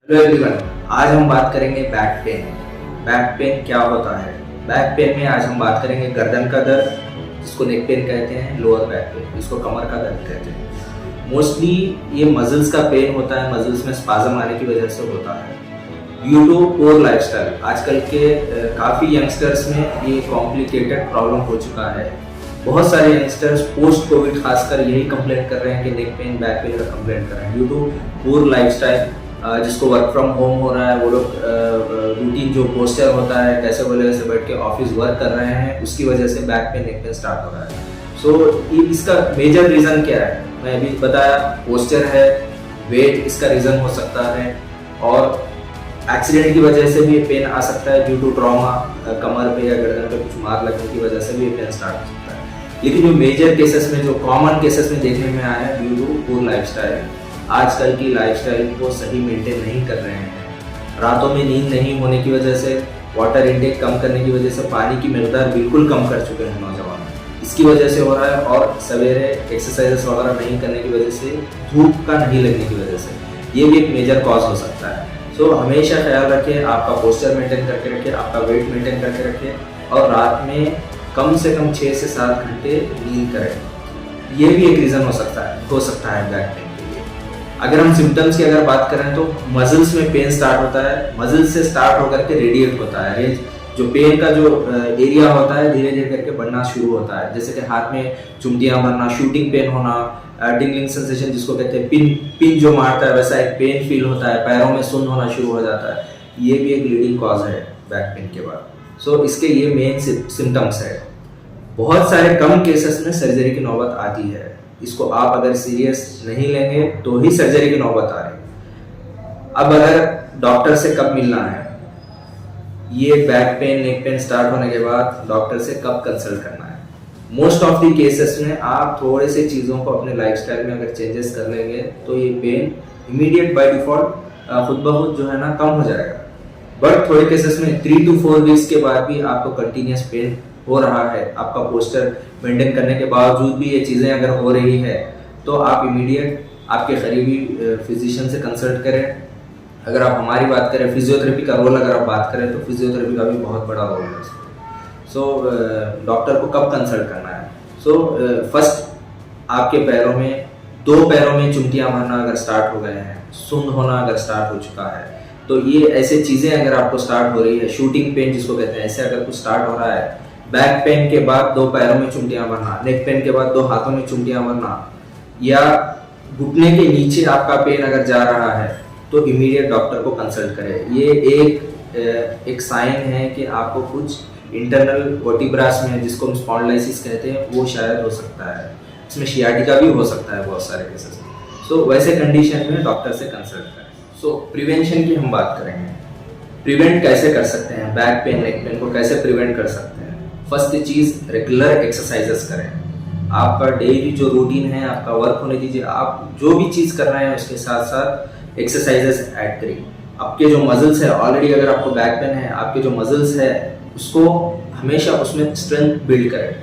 Hello everyone, आज हम बात करेंगे बैक पेन। बैक पेन क्या होता है? बैक पेन में आज हम बात करेंगे गर्दन का दर्द, जिसको नेक पेन कहते हैं, लोअर बैक पेन, जिसको कमर का दर्द कहते हैं। मोस्टली ये मसल्स का पेन होता है, मसल्स में स्पाज्म आने की वजह से होता है ड्यू टू पोर लाइफस्टाइल। आजकल के काफ़ी यंगस्टर्स में ये कॉम्प्लिकेटेड प्रॉब्लम हो चुका है। बहुत सारे यंगस्टर्स पोस्ट कोविड खासकर यही कंप्लेंट कर रहे हैं कि नेक पेन बैक पेन का कंप्लेंट कर रहे हैं ड्यू टू पोर लाइफस्टाइल। जिसको वर्क फ्रॉम होम हो रहा है, वो लोग रूटीन जो पोस्चर होता है, कैसे बोले वैसे बैठ के ऑफिस वर्क कर रहे हैं, उसकी वजह से back pain neck pain start हो रहा है। सो इसका मेजर रीज़न क्या है? मैं अभी बताया, पोस्चर है, वेट इसका रीज़न हो सकता है, और एक्सीडेंट की वजह से भी पेन आ सकता है ड्यू टू ट्रॉमा, कमर पे या गर्दन पे कुछ मार लगने की वजह से भी पेन स्टार्ट हो सकता है। लेकिन जो मेजर केसेस में, जो कॉमन केसेस में देखने में आया है ड्यू टू पूर लाइफस्टाइल। आजकल की लाइफस्टाइल को सही मेंटेन नहीं कर रहे हैं। रातों में नींद नहीं होने की वजह से, वाटर इंटेक कम करने की वजह से, पानी की मिकदार बिल्कुल कम कर चुके हैं नौजवान, इसकी वजह से हो रहा है। और सवेरे एक्सरसाइजेस वगैरह नहीं करने की वजह से, धूप का नहीं लगने की वजह से, ये भी एक मेजर कॉज हो सकता है। सो हमेशा ख्याल रखें, आपका पोस्चर मेंटेन करके रखें, आपका वेट मेंटेन करके रखें, और रात में कम से कम 6 से 7 घंटे नींद करें। ये भी एक रीज़न हो सकता है बैक पेन। अगर हम सिम्टम्स की अगर बात करें तो मसल्स में पेन स्टार्ट होता है, मसल्स से स्टार्ट होकर के रेडिएट होता है। जो पेन का जो एरिया होता है धीरे धीरे करके बढ़ना शुरू होता है, जैसे कि हाथ में चुमटियां भरना, शूटिंग पेन होना, टिंगलिंग सेंसेशन जिसको कहते हैं, पिन जो मारता है वैसा एक पेन फील होता है, पैरों में सुन्न होना शुरू हो जाता है। ये भी एक लीडिंग कॉज है बैक पेन के बाद। सो इसके ये मेन सिम्टम्स है। बहुत सारे कम केसेस में सर्जरी की नौबत आती है। इसको आप अगर सीरियस नहीं लेंगे तो ही सर्जरी की नौबत आ रही। अब अगर डॉक्टर से कब मिलना है, ये back pain neck pain start होने के बाद डॉक्टर से कब कंसल्ट करना है? मोस्ट ऑफ द केसेस में आप थोड़े से चीज़ों को अपने लाइफस्टाइल में अगर चेंजेस कर लेंगे तो ये पेन इमीडिएट बाय डिफॉल्ट खुद ब खुद जो है ना कम हो जाएगा। बट थोड़े केसेस में 3 to 4 वीक्स के बाद भी आपको कंटिन्यूस पेन हो रहा है, आपका पोस्चर मेंटेन करने के बावजूद भी ये चीज़ें अगर हो रही है, तो आप इमीडिएट आपके करीबी फिजिशियन से कंसल्ट करें। अगर आप हमारी बात करें, फिजियोथेरेपी का रोल अगर आप बात करें तो फिजियोथेरेपी का भी बहुत बड़ा रोल है। सो डॉक्टर को कब कंसल्ट करना है? सो फर्स्ट आपके पैरों में, 2 पैरों में चुमटियाँ भरना अगर स्टार्ट हो गए हैं, सुन्न होना अगर स्टार्ट हो चुका है, तो ये ऐसे चीज़ें अगर आपको स्टार्ट हो रही है, शूटिंग पेन जिसको कहते हैं, ऐसे अगर कुछ स्टार्ट हो रहा है, बैक पेन के बाद 2 पैरों में चुमटियां भरना, नेक पेन के बाद 2 हाथों में चुमटियां भरना, या घुटने के नीचे आपका पेन अगर जा रहा है, तो इमीडिएट डॉक्टर को कंसल्ट करें। ये एक साइन है कि आपको कुछ इंटरनल वर्टिब्रास में, जिसको हम स्पॉन्डिलाइसिस कहते हैं, वो शायद हो सकता है। इसमें शियाटिका भी हो सकता है बहुत सारे केसेस में। सो वैसे कंडीशन में डॉक्टर से कंसल्ट करें। सो प्रिवेंशन की हम बात करेंगे। प्रिवेंट कैसे कर सकते हैं बैक पेन नेक पेन को, कैसे प्रिवेंट कर सकते हैं? फर्स्ट चीज़, रेगुलर एक्सरसाइजेस करें। आपका डेली जो रूटीन है, आपका वर्क होने दीजिए, आप जो भी चीज़ कर रहे हैं उसके साथ साथ एक्सरसाइजेस ऐड करिए। आपके जो मसल्स है, ऑलरेडी अगर आपको बैक पेन है, आपके जो मसल्स है उसको हमेशा उसमें स्ट्रेंथ बिल्ड करें।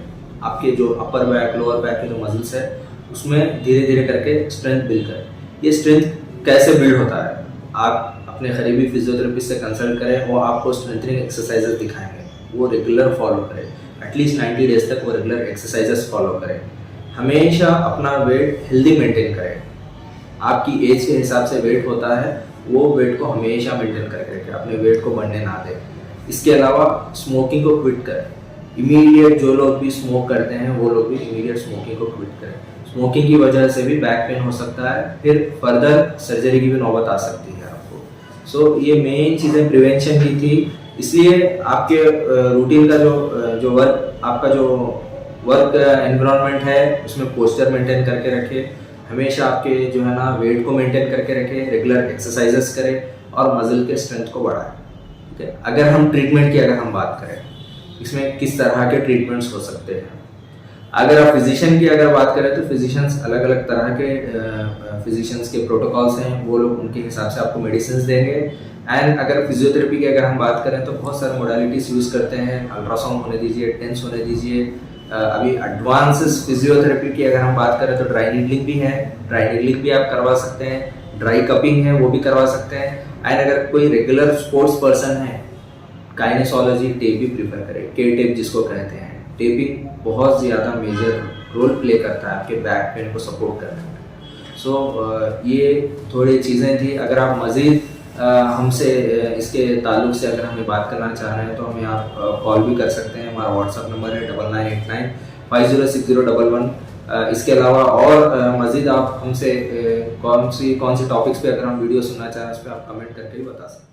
आपके जो अपर बैक लोअर बैक के जो मसल्स है उसमें धीरे धीरे करके स्ट्रेंथ बिल्ड करें। ये स्ट्रेंथ कैसे बिल्ड होता है? आप अपने करीबी फिजियोथेरेपिस्ट से कंसल्ट करें, वो आपको स्ट्रेंथनिंग एक्सरसाइजेस दिखाएंगे, वो रेगुलर फॉलो करें। एटलीस्ट 90 डेज तक वो रेगुलर एक्सरसाइजेस फॉलो करें। हमेशा अपना वेट हेल्दी मेंटेन करें। आपकी एज के हिसाब से वेट होता है, वो वेट को हमेशा मेंटेन करके रखें, अपने वेट को बढ़ने ना दें। इसके अलावा स्मोकिंग को क्विट करें। इमीडिएट जो लोग भी स्मोक करते हैं वो लोग भी इमीडिएट स्मोकिंग को क्विट करें। स्मोकिंग की वजह से भी बैक पेन हो सकता है, फिर फर्दर सर्जरी की भी नौबत आ सकती है आपको। सो ये मेन चीज़ें प्रिवेंशन की थी। इसलिए आपके रूटीन का जो वर्क, आपका जो वर्क एनवायरनमेंट है उसमें पोस्चर मेंटेन करके रखें। हमेशा आपके जो है ना वेट को मेंटेन करके रखें, रेगुलर एक्सरसाइजेस करें और मसल के स्ट्रेंथ को बढ़ाएं। ठीक है। अगर हम ट्रीटमेंट की अगर हम बात करें, इसमें किस तरह के ट्रीटमेंट्स हो सकते हैं? अगर आप फिजिशियन की अगर बात करें तो फिजिशियंस अलग अलग तरह के फिजिशियंस के प्रोटोकॉल्स हैं, वो लोग उनके हिसाब से आपको मेडिसिन देंगे। एंड अगर फिजियोथेरेपी की अगर हम बात करें तो बहुत सारे मोडालिटीज़ यूज़ करते हैं। अल्ट्रासाउंड होने दीजिए, टेंस होने दीजिए। अभी एडवांस फिजियोथेरेपी की अगर हम बात करें तो ड्राई नीडलिंग भी है, ड्राई नीडलिंग भी आप करवा सकते हैं। ड्राई कपिंग है, वो भी करवा सकते हैं। एंड अगर कोई रेगुलर स्पोर्ट्स पर्सन है, गायनेकोलॉजी टेप ही प्रीफर करें, के टेप जिसको कहते हैं। टेपिंग बहुत ज़्यादा मेजर रोल प्ले करता है आपके बैक पेन को सपोर्ट करने में। सो ये थोड़ी चीज़ें थी। अगर आप मज़ीद हमसे इसके ताल्लुक से अगर हमें बात करना चाह रहे हैं तो हमें आप कॉल भी कर सकते हैं। हमारा व्हाट्सअप नंबर है 9989506011। इसके अलावा और मज़ीद आप हमसे कौन सी टॉपिक्स पे अगर हम वीडियो सुनना चाहें उस पर आप कमेंट करके भी बता सकते हैं।